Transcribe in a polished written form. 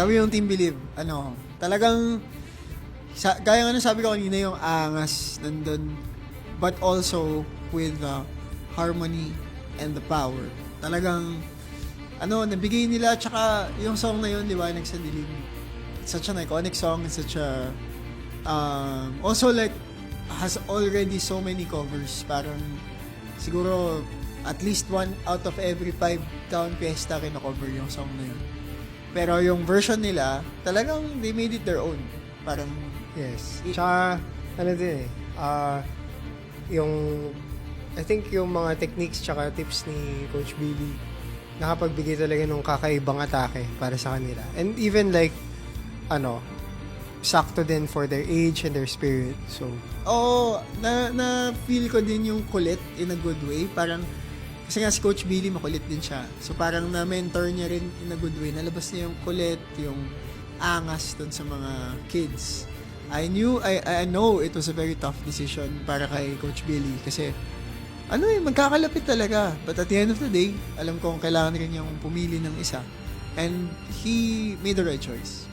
Grabe yung Team Believe. Talagang, gaya nga nung sabi ko kanina, yung angas nandun, but also with the harmony and the power. Talagang, nabigay nila, tsaka yung song na yun, Liwanag sa Dilim. It's such an iconic song, it's such a, also like, has already so many covers. Parang, siguro, at least 1 out of every 5 town fiesta kina-cover yung song na yun. Pero yung version nila, talagang they made it their own. Parang, Yes. Tsaka, din I think yung mga techniques tsaka tips ni Coach Billy, nakapagbigay talaga ng kakaibang atake para sa kanila. And even like, sakto din for their age and their spirit. So, na-feel ko din yung kulit in a good way. Parang, kasi nga si Coach Billy makulit din siya. So parang na-mentor niya rin in a good way. Nalabas niya yung kulit, yung angas dun sa mga kids. I know it was a very tough decision para kay Coach Billy. Kasi, magkakalapit talaga. But at the end of the day, alam kong kailangan rin niyang pumili ng isa. And he made the right choice.